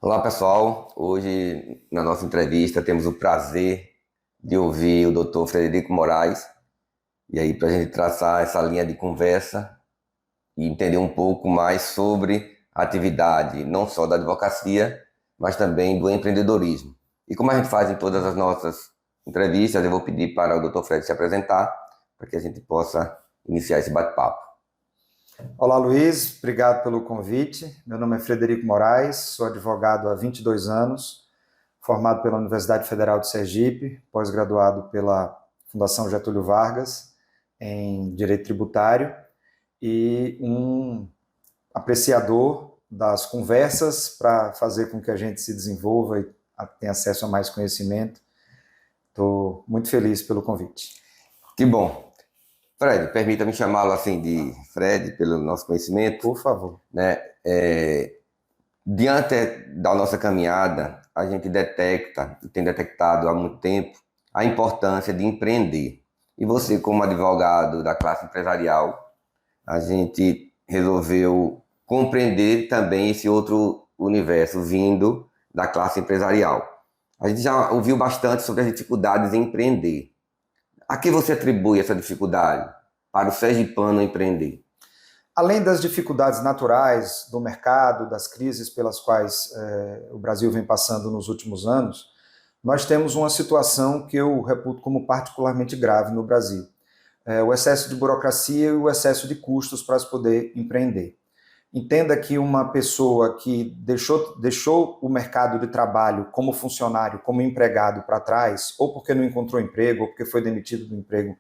Olá pessoal, hoje na nossa entrevista temos o prazer de ouvir o Dr. Frederico Moraes, e aí para a gente traçar essa linha de conversa e entender um pouco mais sobre a atividade não só da advocacia, mas também do empreendedorismo. E como a gente faz em todas as nossas entrevistas, eu vou pedir para o Dr. Fred se apresentar para que a gente possa iniciar esse bate-papo. Olá, Luiz. Obrigado pelo convite. Meu nome é Frederico Moraes, sou advogado há 22 anos, formado pela Universidade Federal de Sergipe, pós-graduado pela Fundação Getúlio Vargas em Direito Tributário e um apreciador das conversas para fazer com que a gente se desenvolva e tenha acesso a mais conhecimento. Estou muito feliz pelo convite. Que bom. Fred, permita-me chamá-lo assim de Fred, pelo nosso conhecimento. Por favor. Né? Diante da nossa caminhada, a gente detecta, e tem detectado há muito tempo, a importância de empreender. E você, como advogado da classe empresarial, a gente resolveu compreender também esse outro universo vindo da classe empresarial. A gente já ouviu bastante sobre as dificuldades em empreender. A que você atribui essa dificuldade para o sergipano empreender? Além das dificuldades naturais do mercado, das crises pelas quais o Brasil vem passando nos últimos anos, nós temos uma situação que eu reputo como particularmente grave no Brasil. O excesso de burocracia e o excesso de custos para se poder empreender. Entenda que uma pessoa que deixou o mercado de trabalho como funcionário, como empregado para trás, ou porque não encontrou emprego, ou porque foi demitido do emprego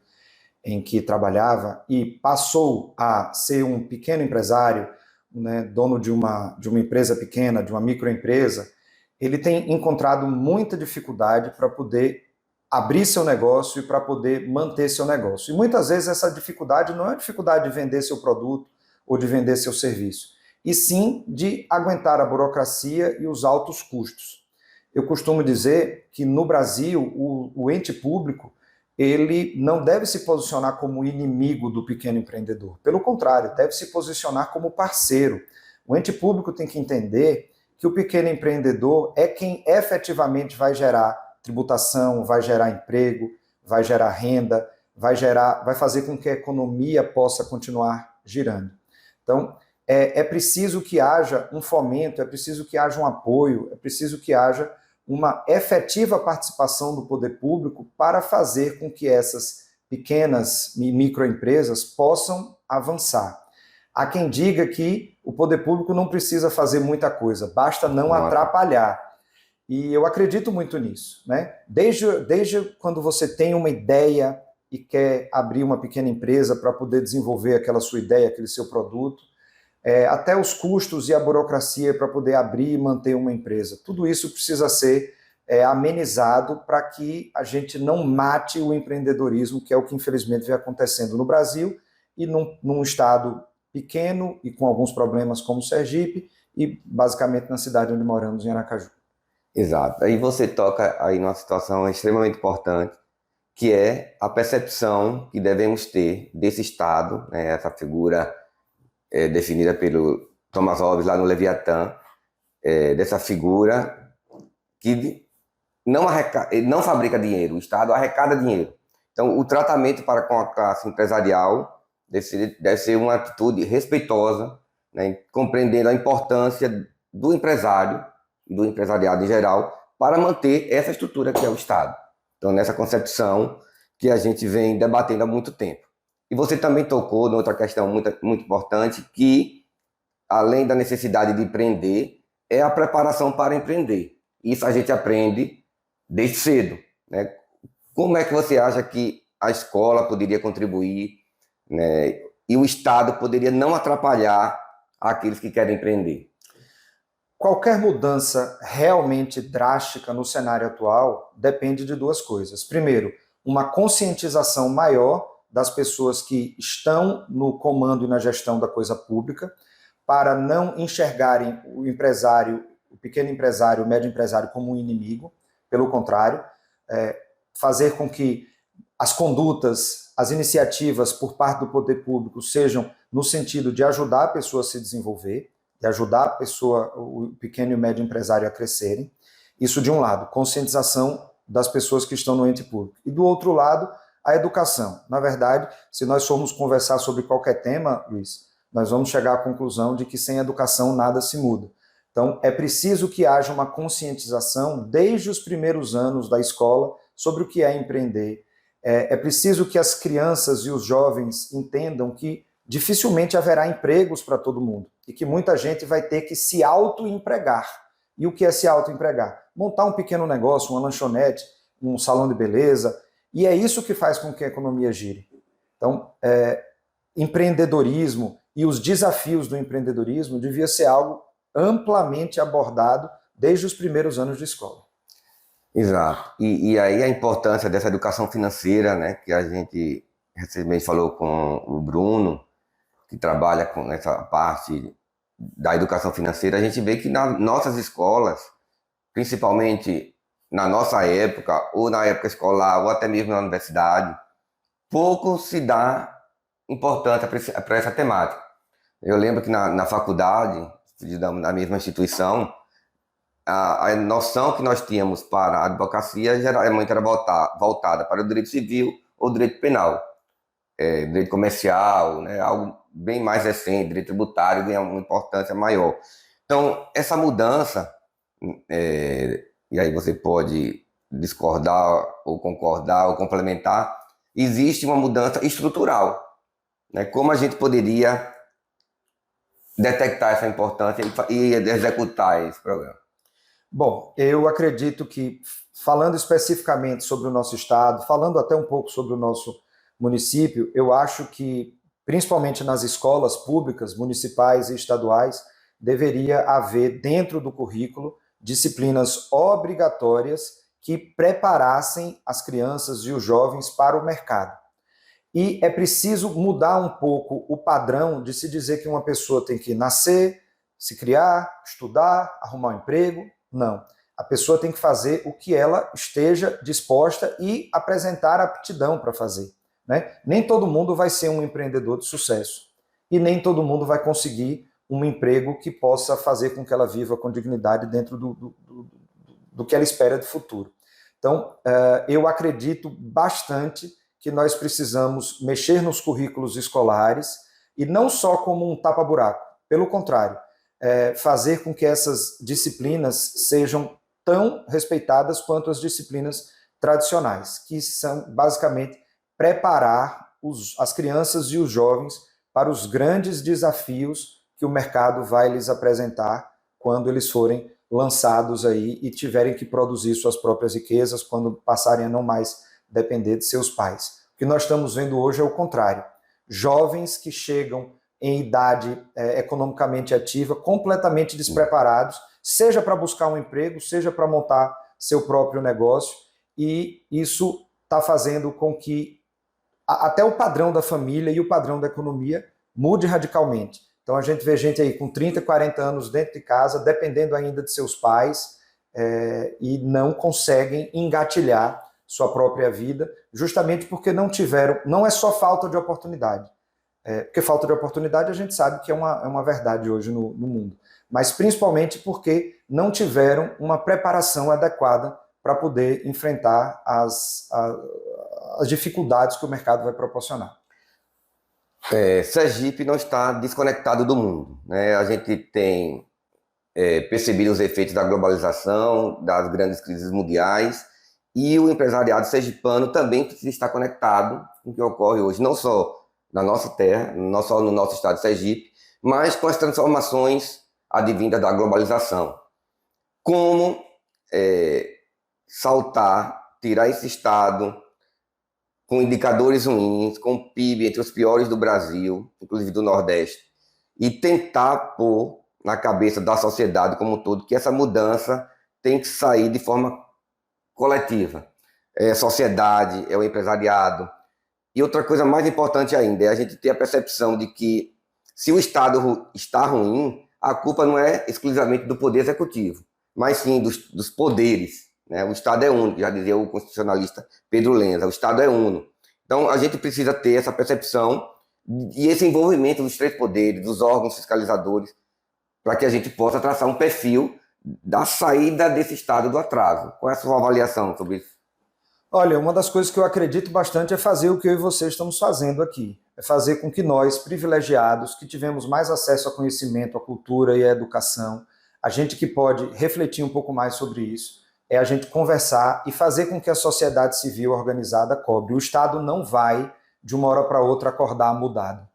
em que trabalhava e passou a ser um pequeno empresário, né, dono de uma empresa pequena, de uma microempresa, ele tem encontrado muita dificuldade para poder abrir seu negócio e para poder manter seu negócio. E muitas vezes essa dificuldade não é a dificuldade de vender seu produto ou de vender seu serviço, e sim de aguentar a burocracia e os altos custos. Eu costumo dizer que no Brasil o ente público ele não deve se posicionar como inimigo do pequeno empreendedor. Pelo contrário, deve se posicionar como parceiro. O ente público tem que entender que o pequeno empreendedor é quem efetivamente vai gerar tributação, vai gerar emprego, vai gerar renda, vai fazer com que a economia possa continuar girando. Então, é preciso que haja um fomento, é preciso que haja um apoio, é preciso que haja uma efetiva participação do poder público para fazer com que essas pequenas microempresas possam avançar. Há quem diga que o poder público não precisa fazer muita coisa, basta não atrapalhar. E eu acredito muito nisso, né? Desde quando você tem uma ideia e quer abrir uma pequena empresa para poder desenvolver aquela sua ideia, aquele seu produto, até os custos e a burocracia para poder abrir e manter uma empresa. Tudo isso precisa ser amenizado para que a gente não mate o empreendedorismo, que é o que infelizmente vem acontecendo no Brasil e num estado pequeno e com alguns problemas como Sergipe e basicamente na cidade onde moramos, em Aracaju. Exato. Aí você toca aí numa situação extremamente importante, que é a percepção que devemos ter desse Estado, né, essa figura definida pelo Thomas Hobbes lá no Leviatã, dessa figura que não fabrica dinheiro, o Estado arrecada dinheiro. Então, o tratamento para com a classe empresarial deve ser uma atitude respeitosa, né, compreendendo a importância do empresário e do empresariado em geral para manter essa estrutura que é o Estado. Então, nessa concepção que a gente vem debatendo há muito tempo. E você também tocou noutra questão muito, muito importante, que, além da necessidade de empreender, é a preparação para empreender. Isso a gente aprende desde cedo, né? Como é que você acha que a escola poderia contribuir, né, e o Estado poderia não atrapalhar aqueles que querem empreender? Qualquer mudança realmente drástica no cenário atual depende de duas coisas. Primeiro, uma conscientização maior das pessoas que estão no comando e na gestão da coisa pública, para não enxergarem o empresário, o pequeno empresário, o médio empresário como um inimigo. Pelo contrário, fazer com que as condutas, as iniciativas por parte do poder público sejam no sentido de ajudar a pessoa a se desenvolver. de ajudar a pessoa, o pequeno e o médio empresário a crescerem. Isso de um lado, conscientização das pessoas que estão no ente público. E do outro lado, a educação. Na verdade, se nós formos conversar sobre qualquer tema, Luiz, nós vamos chegar à conclusão de que sem educação nada se muda. Então, é preciso que haja uma conscientização desde os primeiros anos da escola sobre o que é empreender. É preciso que as crianças e os jovens entendam que dificilmente haverá empregos para todo mundo e que muita gente vai ter que se autoempregar. E o que é se autoempregar? Montar um pequeno negócio, uma lanchonete, um salão de beleza, e é isso que faz com que a economia gire. Então, empreendedorismo e os desafios do empreendedorismo devia ser algo amplamente abordado desde os primeiros anos de escola. Exato. E aí a importância dessa educação financeira, né, que a gente recentemente falou com o Bruno, que trabalha com essa parte da educação financeira, a gente vê que nas nossas escolas, principalmente na nossa época, ou na época escolar, ou até mesmo na universidade, pouco se dá importância para essa temática. Eu lembro que na faculdade, na mesma instituição, a noção que nós tínhamos para a advocacia geralmente era voltada para o direito civil ou direito penal, direito comercial, né, algo bem mais recente, direito tributário ganha uma importância maior. Então, essa mudança, e aí você pode discordar ou concordar ou complementar, existe uma mudança estrutural, né? Como a gente poderia detectar essa importância e executar esse programa? Bom, eu acredito que, falando especificamente sobre o nosso estado, falando até um pouco sobre o nosso município, eu acho que, principalmente nas escolas públicas, municipais e estaduais, deveria haver dentro do currículo disciplinas obrigatórias que preparassem as crianças e os jovens para o mercado. E é preciso mudar um pouco o padrão de se dizer que uma pessoa tem que nascer, se criar, estudar, arrumar um emprego. Não. A pessoa tem que fazer o que ela esteja disposta e apresentar aptidão para fazer, né? Nem todo mundo vai ser um empreendedor de sucesso. E nem todo mundo vai conseguir um emprego que possa fazer com que ela viva com dignidade dentro do que ela espera de futuro. Então, eu acredito bastante que nós precisamos mexer nos currículos escolares e não só como um tapa-buraco. Pelo contrário, fazer com que essas disciplinas sejam tão respeitadas quanto as disciplinas tradicionais, que são basicamente preparar as crianças e os jovens para os grandes desafios que o mercado vai lhes apresentar quando eles forem lançados aí e tiverem que produzir suas próprias riquezas, quando passarem a não mais depender de seus pais. O que nós estamos vendo hoje é o contrário. Jovens que chegam em idade economicamente ativa, completamente despreparados, seja para buscar um emprego, seja para montar seu próprio negócio, e isso está fazendo com que até o padrão da família e o padrão da economia mude radicalmente. Então a gente vê gente aí com 30, 40 anos dentro de casa, dependendo ainda de seus pais, e não conseguem engatilhar sua própria vida, justamente porque não tiveram, não é só falta de oportunidade, porque falta de oportunidade a gente sabe que é uma verdade hoje no mundo, mas principalmente porque não tiveram uma preparação adequada para poder enfrentar as dificuldades que o mercado vai proporcionar. Sergipe não está desconectado do mundo, né? A gente tem percebido os efeitos da globalização, das grandes crises mundiais, e o empresariado sergipano também precisa estar conectado com o que ocorre hoje, não só na nossa terra, não só no nosso estado de Sergipe, mas com as transformações advindas da globalização. Como tirar esse estado com indicadores ruins, com PIB entre os piores do Brasil, inclusive do Nordeste, e tentar pôr na cabeça da sociedade como um todo que essa mudança tem que sair de forma coletiva. É a sociedade, é o empresariado. E outra coisa mais importante ainda é a gente ter a percepção de que se o Estado está ruim, a culpa não é exclusivamente do Poder Executivo, mas sim dos poderes, né? O Estado é único, já dizia o constitucionalista Pedro Lenza, o Estado é uno. Então a gente precisa ter essa percepção e esse envolvimento dos três poderes, dos órgãos fiscalizadores, para que a gente possa traçar um perfil da saída desse estado do atraso. Qual é a sua avaliação sobre isso? Olha, uma das coisas que eu acredito bastante é fazer o que eu e você estamos fazendo aqui. É fazer com que nós, privilegiados, que tivemos mais acesso ao conhecimento, à cultura e à educação, a gente que pode refletir um pouco mais sobre isso, é a gente conversar e fazer com que a sociedade civil organizada cobre. O Estado não vai, de uma hora para outra, acordar mudado.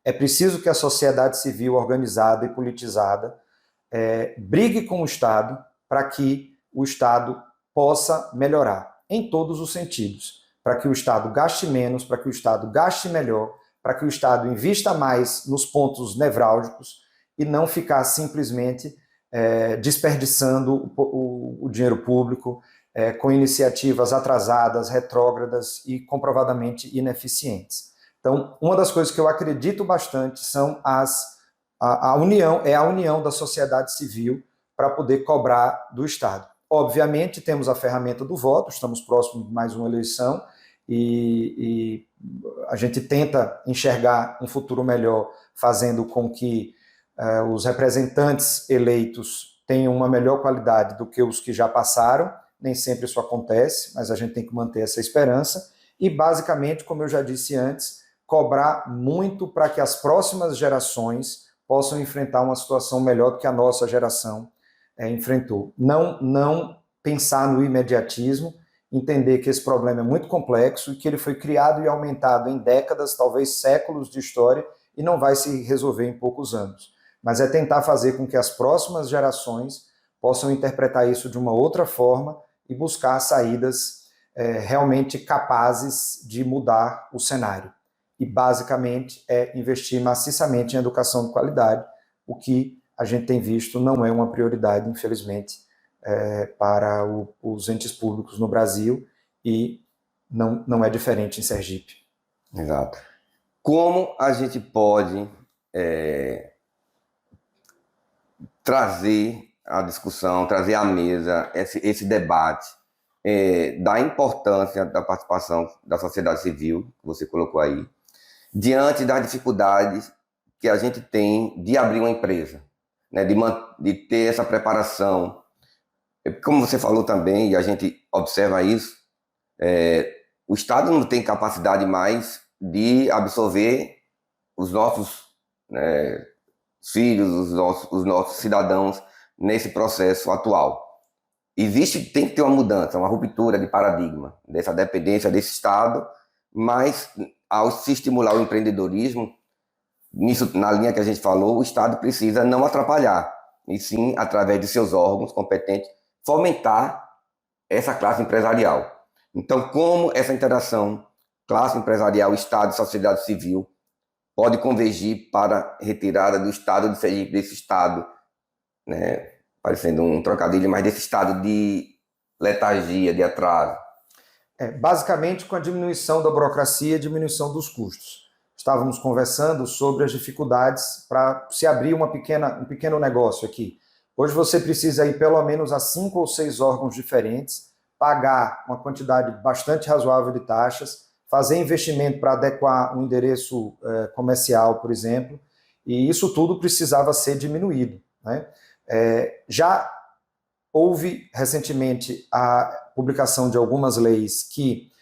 É preciso que a sociedade civil organizada e politizada brigue com o Estado para que o Estado possa melhorar em todos os sentidos, para que o Estado gaste menos, para que o Estado gaste melhor, para que o Estado invista mais nos pontos nevrálgicos e não ficar simplesmente desperdiçando o dinheiro público com iniciativas atrasadas, retrógradas e comprovadamente ineficientes. Então, uma das coisas que eu acredito bastante são a união da sociedade civil para poder cobrar do Estado. Obviamente, temos a ferramenta do voto, estamos próximos de mais uma eleição e a gente tenta enxergar um futuro melhor, fazendo com que os representantes eleitos tenham uma melhor qualidade do que os que já passaram. Nem sempre isso acontece, mas a gente tem que manter essa esperança e, basicamente, como eu já disse antes, cobrar muito para que as próximas gerações possam enfrentar uma situação melhor do que a nossa geração enfrentou. Não pensar no imediatismo, entender que esse problema é muito complexo e que ele foi criado e aumentado em décadas, talvez séculos de história, e não vai se resolver em poucos anos. Mas é tentar fazer com que as próximas gerações possam interpretar isso de uma outra forma e buscar saídas realmente capazes de mudar o cenário. E, basicamente, é investir maciçamente em educação de qualidade, o que a gente tem visto não é uma prioridade, infelizmente, para os entes públicos no Brasil e não é diferente em Sergipe. Exato. Como a gente pode trazer a discussão, trazer à mesa esse debate da importância da participação da sociedade civil, que você colocou aí, diante das dificuldades que a gente tem de abrir uma empresa, né, de ter essa preparação. Como você falou também, e a gente observa isso, o Estado não tem capacidade mais de absorver os nossos filhos, os nossos cidadãos nesse processo atual. Tem que ter uma mudança, uma ruptura de paradigma, dessa dependência desse Estado, mas ao se estimular o empreendedorismo, nisso, na linha que a gente falou, o Estado precisa não atrapalhar, e sim, através de seus órgãos competentes, fomentar essa classe empresarial. Então, como essa interação classe empresarial, Estado e sociedade civil pode convergir para a retirada do Estado de Sergipe, desse Estado, né, parecendo um trocadilho, mas desse estado de letargia, de atraso? Basicamente com a diminuição da burocracia e diminuição dos custos. Estávamos conversando sobre as dificuldades para se abrir um pequeno negócio aqui. Hoje você precisa ir pelo menos a 5 ou 6 órgãos diferentes, pagar uma quantidade bastante razoável de taxas, fazer investimento para adequar um endereço comercial, por exemplo, e isso tudo precisava ser diminuído, né? Já houve recentemente a publicação de algumas leis que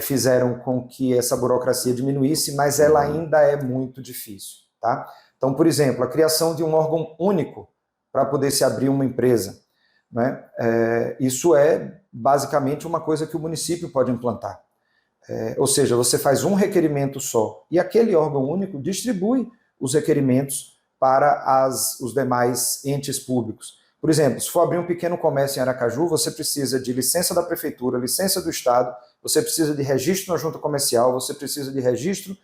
fizeram com que essa burocracia diminuísse, mas ela ainda é muito difícil, tá? Então, por exemplo, a criação de um órgão único para poder se abrir uma empresa, né? Isso é basicamente uma coisa que o município pode implantar. Ou seja, você faz um requerimento só e aquele órgão único distribui os requerimentos para os demais entes públicos. Por exemplo, se for abrir um pequeno comércio em Aracaju, você precisa de licença da prefeitura, licença do Estado, você precisa de registro na junta comercial, você precisa de registro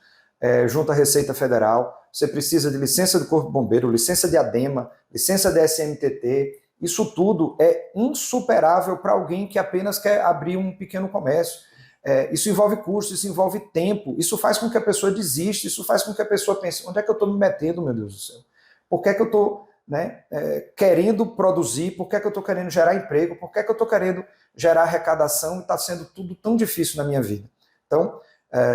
junto à Receita Federal, você precisa de licença do Corpo de Bombeiro, licença de ADEMA, licença da SMTT. Isso tudo é insuperável para alguém que apenas quer abrir um pequeno comércio. Isso envolve custo, isso envolve tempo, isso faz com que a pessoa desista, isso faz com que a pessoa pense, onde é que eu estou me metendo, meu Deus do céu? Por que é que eu estou querendo produzir, por que é que eu estou querendo gerar emprego, por que é que eu estou querendo gerar arrecadação e está sendo tudo tão difícil na minha vida? Então,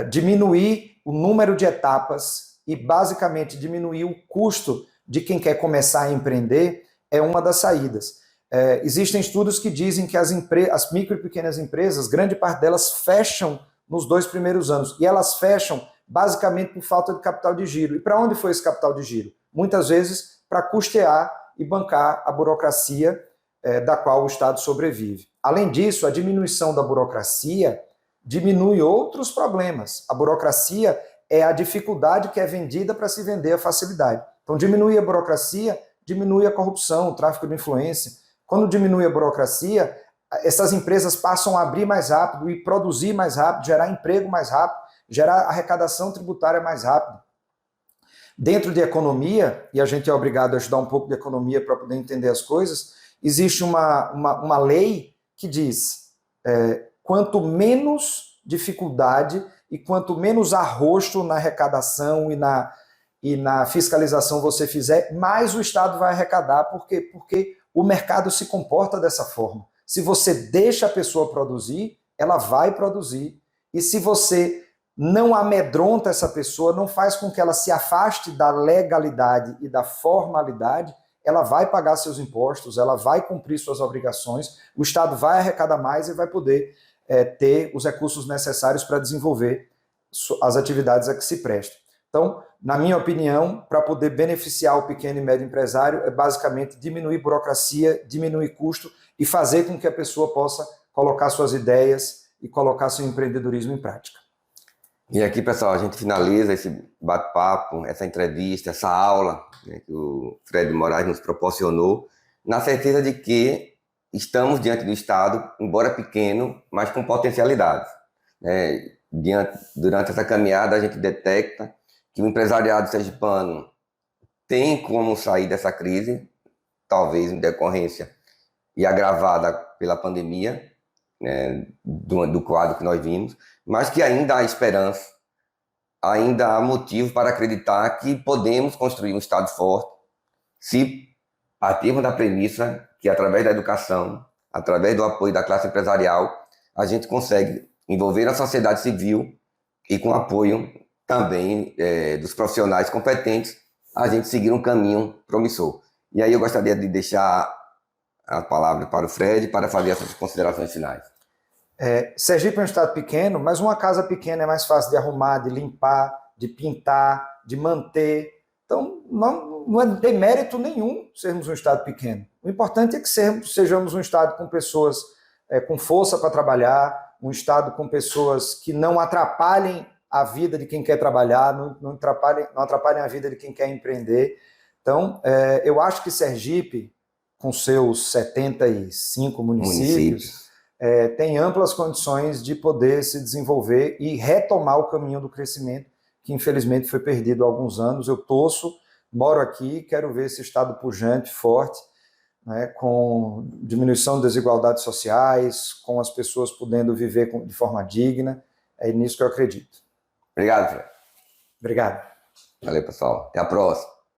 diminuir o número de etapas e basicamente diminuir o custo de quem quer começar a empreender é uma das saídas. Existem estudos que dizem que as micro e pequenas empresas, grande parte delas fecham nos 2 primeiros anos, e elas fecham basicamente por falta de capital de giro. E para onde foi esse capital de giro? Muitas vezes para custear e bancar a burocracia da qual o Estado sobrevive. Além disso, a diminuição da burocracia diminui outros problemas. A burocracia é a dificuldade que é vendida para se vender a facilidade. Então, diminui a burocracia, diminui a corrupção, o tráfico de influência. Quando diminui a burocracia, essas empresas passam a abrir mais rápido e produzir mais rápido, gerar emprego mais rápido, gerar arrecadação tributária mais rápido. Dentro de economia, e a gente é obrigado a estudar um pouco de economia para poder entender as coisas, existe uma lei que diz quanto menos dificuldade e quanto menos arrosto na arrecadação e na fiscalização você fizer, mais o Estado vai arrecadar. Por quê? Porque o mercado se comporta dessa forma. Se você deixa a pessoa produzir, ela vai produzir. E se você não amedronta essa pessoa, não faz com que ela se afaste da legalidade e da formalidade, ela vai pagar seus impostos, ela vai cumprir suas obrigações, o Estado vai arrecadar mais e vai poder ter os recursos necessários para desenvolver as atividades a que se presta. Então, na minha opinião, para poder beneficiar o pequeno e médio empresário, é basicamente diminuir burocracia, diminuir custo e fazer com que a pessoa possa colocar suas ideias e colocar seu empreendedorismo em prática. E aqui, pessoal, a gente finaliza esse bate-papo, essa entrevista, essa aula, né, que o Fred Moraes nos proporcionou, na certeza de que estamos diante do Estado, embora pequeno, mas com potencialidades. Durante essa caminhada, a gente detecta que o empresariado sergipano tem como sair dessa crise, talvez em decorrência e agravada pela pandemia, né, do quadro que nós vimos, mas que ainda há esperança, ainda há motivo para acreditar que podemos construir um Estado forte se partirmos da premissa que, através da educação, através do apoio da classe empresarial, a gente consegue envolver a sociedade civil e, com apoio também dos profissionais competentes, a gente seguir um caminho promissor. E aí eu gostaria de deixar a palavra para o Fred para fazer essas considerações finais. Sergipe é um estado pequeno, mas uma casa pequena é mais fácil de arrumar, de limpar, de pintar, de manter. Então, não é demérito nenhum sermos um estado pequeno. O importante é que sejamos um estado com pessoas com força para trabalhar, um estado com pessoas que não atrapalhem a vida de quem quer trabalhar, não atrapalhem a vida de quem quer empreender. Então, eu acho que Sergipe, com seus 75 municípios, tem amplas condições de poder se desenvolver e retomar o caminho do crescimento, que infelizmente foi perdido há alguns anos. Eu torço, moro aqui, quero ver esse estado pujante, forte, né, com diminuição de desigualdades sociais, com as pessoas podendo viver de forma digna. É nisso que eu acredito. Obrigado, Fred. Obrigado. Valeu, pessoal. Até a próxima.